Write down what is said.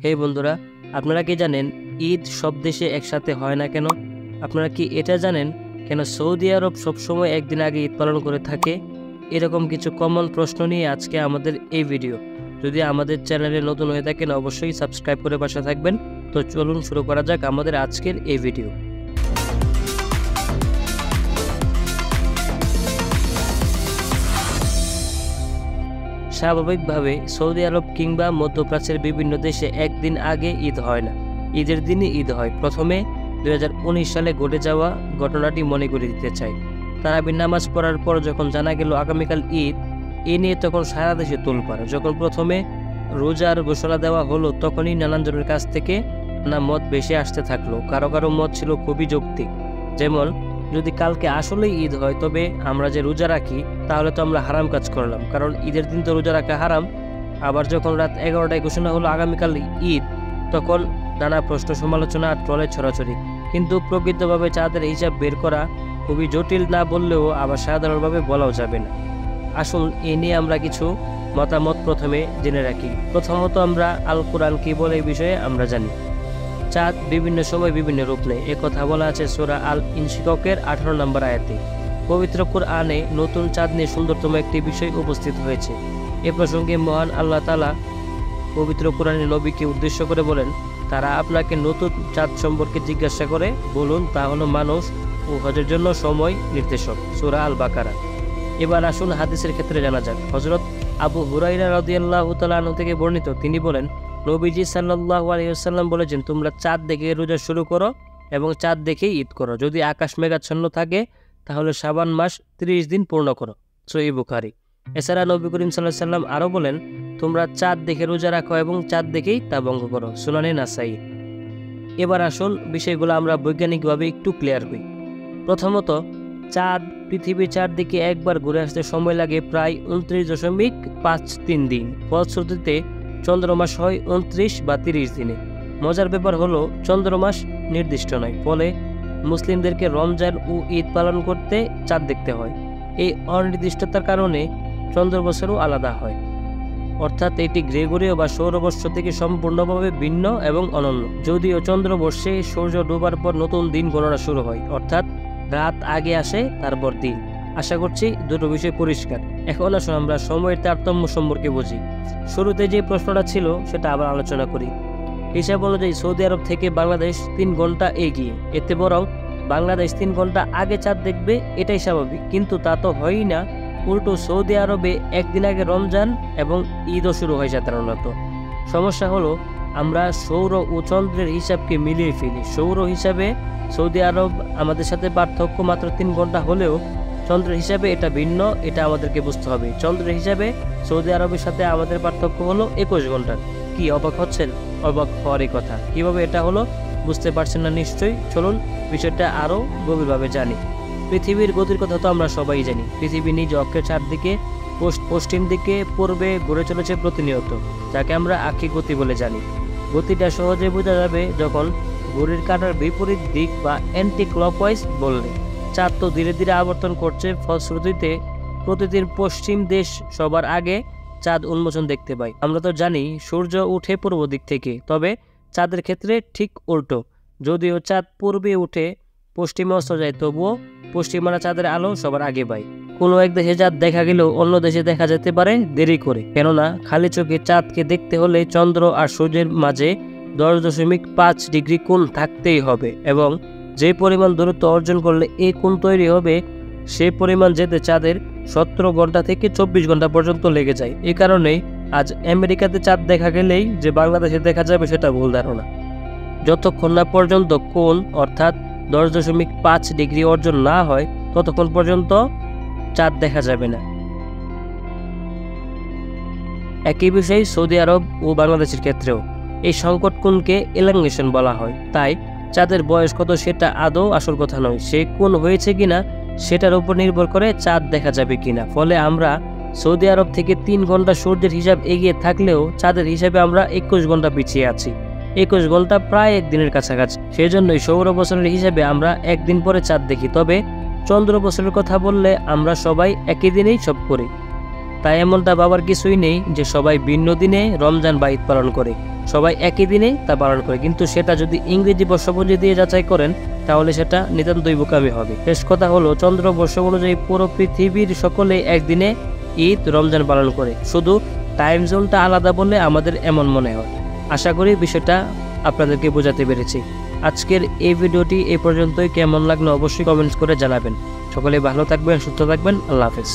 হে বন্ধুরা, আপনারা কি জানেন ঈদ সব দেশে একসাথে হয় না কেন? আপনারা কি এটা জানেন কেন সৌদি আরব সবসময় একদিন আগে ঈদ পালন করে থাকে? এরকম কিছু কমন প্রশ্ন নিয়ে আজকে আমাদের এই ভিডিও। যদি আমাদের চ্যানেলে নতুন হয়ে থাকেন অবশ্যই সাবস্ক্রাইব করে পাশে থাকবেন। তো চলুন শুরু করা যাক আমাদের আজকের এই ভিডিও। স্বাভাবিকভাবে সৌদি আরব কিংবা মধ্যপ্রাচ্যের বিভিন্ন দেশে একদিন আগে ঈদ হয় না, ঈদের দিনই ঈদ হয়। প্রথমে 2019 সালে ঘটে যাওয়া ঘটনাটি মনে করে দিতে চাই। তারাবির নামাজ পড়ার পর যখন জানা গেল আগামীকাল ঈদ, এ নিয়ে তখন সারা দেশে তোলপাড়। যখন প্রথমে রোজার ঘোষণা দেওয়া হলো তখনই নানানজনের কাছ থেকে নানা মত বেশি আসতে থাকলো। কারো কারো মত ছিল খুবই যৌক্তিক, যেমন যদি কালকে আসলেই ঈদ হয় তবে আমরা যে রোজা রাখি তাহলে তো আমরা হারাম কাজ করলাম, কারণ ঈদের দিন তো রোজা রাখা হারাম। আবার যখন রাত 11টায় ঘোষণা হলো আগামীকাল ঈদ, তখন নানা প্রশ্ন সমালোচনা আর ট্রলের ছড়াছড়ি। কিন্তু প্রকৃতভাবে চাঁদের হিসাব বের করা খুবই জটিল, না বললেও আবার সাধারণভাবে বলাও যাবে না। আসুন এ নিয়ে আমরা কিছু মতামত প্রথমে জেনে রাখি। প্রথমত আমরা আল কোরআন কি বলে এই বিষয়ে আমরা জানি। চাঁদ বিভিন্ন সময় বিভিন্ন রূপ নেয়, কথা বলা আছে সূরা আল ইনশিকাকের 18 নম্বর আয়াতে। পবিত্র কুরআনে নতুন চাঁদ নিয়ে সুন্দরতম একটি বিষয় উপস্থিত হয়েছে। এ প্রসঙ্গে মহান আল্লাহ তাআলা পবিত্র কুরআনে নবীকে উদ্দেশ্য করে বলেন, তারা আপনাকে নতুন চাঁদ সম্পর্কে জিজ্ঞাসা করে, বলুন তা হলো মানুষ ও হজের জন্য সময় নির্দেশক। সূরা আল বাকারা। এবার আসুন হাদিসের ক্ষেত্রে জানা যাক। হযরত আবু হুরায়রা রাদিয়াল্লাহু তাআলা আনহু থেকে বর্ণিত, তিনি বলেন, নবীজি সাল্লাল্লাহু আলাইহি ওয়াসাল্লাম বলেছেন, তোমরা চাঁদ দেখে রোজা শুরু করো এবং চাঁদ দেখেই ঈদ করো। যদি আকাশ মেঘাচ্ছন্ন থাকে তাহলে শাবান মাস 30 দিন পূর্ণ করো। সহিহ বুখারী। এছাড়া নবী করিম সাল্লাল্লাহু আলাইহি ওয়াসাল্লাম আরও বলেন, তোমরা চাঁদ দেখে রোজা রাখো এবং চাঁদ দেখেই তা ভঙ্গ করো। সুনানে নাসাই। এবার আসুন বিষয়গুলো আমরা বৈজ্ঞানিকভাবে একটু ক্লিয়ার হই। প্রথমত, চাঁদ পৃথিবীর চারদিকে একবার ঘুরে আসতে সময় লাগে প্রায় 29.53 দিন। ফলশ্রুতিতে চন্দ্রমাস হয় 29 বা 30 দিনে। মজার ব্যাপার হলো চন্দ্রমাস নির্দিষ্ট নয়, ফলে মুসলিমদেরকে রমজান ও ঈদ পালন করতে চাঁদ দেখতে হয়। এই অনির্দিষ্টতার কারণে চন্দ্রবর্ষেরও আলাদা হয়, অর্থাৎ এটি গ্রেগরীয় বা সৌরবর্ষ থেকে সম্পূর্ণভাবে ভিন্ন এবং অনন্য। যদিও চন্দ্রবর্ষে সূর্য ডোবার পর নতুন দিন গণনা শুরু হয়, অর্থাৎ রাত আগে আসে তারপর দিন। আশা করছি দুটো বিষয় পরিষ্কার। এখন আসুন আমরা সময়ের তারতম্য সম্পর্কে বুঝি। শুরুতে যে প্রশ্নটা ছিল সেটা আবার আলোচনা করি। হিসাব অনুযায়ী সৌদি আরব থেকে বাংলাদেশ 3 ঘন্টা এগিয়ে, এতে বরং বাংলাদেশ 3 ঘন্টা আগে চাঁদ দেখবে, এটাই স্বাভাবিক। কিন্তু তা তো হয়ই না, উল্টো সৌদি আরবে একদিন আগে রমজান এবং ঈদও শুরু হয় সাধারণত। সমস্যা হলো আমরা সৌর ও চন্দ্রের হিসাবকে মিলিয়ে ফেলি। সৌর হিসাবে সৌদি আরব আমাদের সাথে পার্থক্য মাত্র 3 ঘন্টা হলেও চন্দ্রের হিসাবে এটা ভিন্ন, এটা আমাদেরকে বুঝতে হবে। চন্দ্রের হিসাবে সৌদি আরবের সাথে আমাদের পার্থক্য হলো 21 ঘন্টার। কি অবাক হচ্ছেন? অবাক হওয়ারই কথা। কিভাবে এটা হলো বুঝতে পারছেন না নিশ্চয়ই। চলুন বিষয়টা আরও গভীরভাবে জানি। পৃথিবীর গতির কথা তো আমরা সবাই জানি। পৃথিবী নিজ অক্ষের চারদিকে পশ্চিম দিকে পূর্বে ঘুরে চলেছে প্রতিনিয়ত, যাকে আমরা আক্ষিক গতি বলে জানি। গতিটা সহজে বোঝা যাবে যখন ঘড়ির কাঁটার বিপরীত দিক বা অ্যান্টি ক্লকওয়াইজ বললে। চাঁদ তো ধীরে ধীরে আবর্তন করছে, ফলশ্রুতিতে প্রতিদিন পশ্চিম দেশ সবার আগে চাঁদ উন্মোচন দেখতে পাই। আমরা তো জানি সূর্য উঠে পূর্ব দিক থেকে, তবে চাঁদের ক্ষেত্রে ঠিক উল্টো। যদিও চাঁদ পূর্বে উঠে পশ্চিমে অস্ত যায়, তবুও পশ্চিমারা চাঁদের আলো সবার আগে পায়। কোনো এক দেশে চাঁদ দেখা গেলেও অন্য দেশে দেখা যেতে পারে দেরি করে, কেননা খালি চোখে চাঁদকে দেখতে হলে চন্দ্র আর সূর্যের মাঝে 10.5 ডিগ্রি কোণ থাকতেই হবে, এবং যে পরিমাণ দূরত্ব অর্জন করলে এই কোণ তৈরি হবে সেই পরিমাণ যেতে চাঁদের 17 ঘন্টা থেকে 24 ঘন্টা পর্যন্ত লেগে যায়। এই কারণেই আজ আমেরিকাতে চাঁদ দেখা গেলেই যে বাংলাদেশে দেখা যাবে সেটা ভুল ধারণা। যতক্ষণ না পর্যন্ত কোণ অর্থাৎ 10.5 ডিগ্রি অর্জন না হয় ততক্ষণ পর্যন্ত চাঁদ দেখা যাবে না। একই বিষয় সৌদি আরব ও বাংলাদেশের ক্ষেত্রেও। এই সংকট কোণকে এলাংগেশন বলা হয়। তাই চাঁদের বয়স কত সেটা আদৌ আসল কথা নয়, সে কোণ হয়েছে কিনা সেটার উপর নির্ভর করে চাঁদ দেখা যাবে কিনা। ফলে আমরা সৌদি আরব থেকে 3 ঘন্টা সূর্যের হিসাব এগিয়ে থাকলেও চাঁদের হিসাবে আমরা 21 ঘন্টা পিছিয়ে আছি। 21 ঘন্টা প্রায় একদিনের কাছাকাছি। সেই জন্যই সৌর বছরের হিসাবে আমরা একদিন পরে চাঁদ দেখি, তবে চন্দ্র বছরের কথা বললে আমরা সবাই একই দিনেই সব করি। তাই এমনটা ভাবার কিছুই নেই যে সবাই ভিন্ন দিনে রমজান বা ঈদ পালন করে, সবাই একই দিনে তা পালন করে, কিন্তু সেটা যদি ইংরেজি বর্ষপঞ্জি দিয়ে যাচাই করেন তাহলে সেটা নিতান্তই বোকামি হবে। শেষ কথা হলো, চন্দ্রবর্ষ অনুযায়ী পুরো পৃথিবীর সকলে একদিনে ঈদ রমজান পালন করে, শুধু টাইম জোনটা আলাদা বলে আমাদের এমন মনে হয়। আশা করি বিষয়টা আপনাদেরকে বোঝাতে পেরেছি। আজকের এই ভিডিওটি এই পর্যন্তই। কেমন লাগলো অবশ্যই কমেন্টস করে জানাবেন। সকলে ভালো থাকবেন, সুস্থ থাকবেন। আল্লাহ হাফেজ।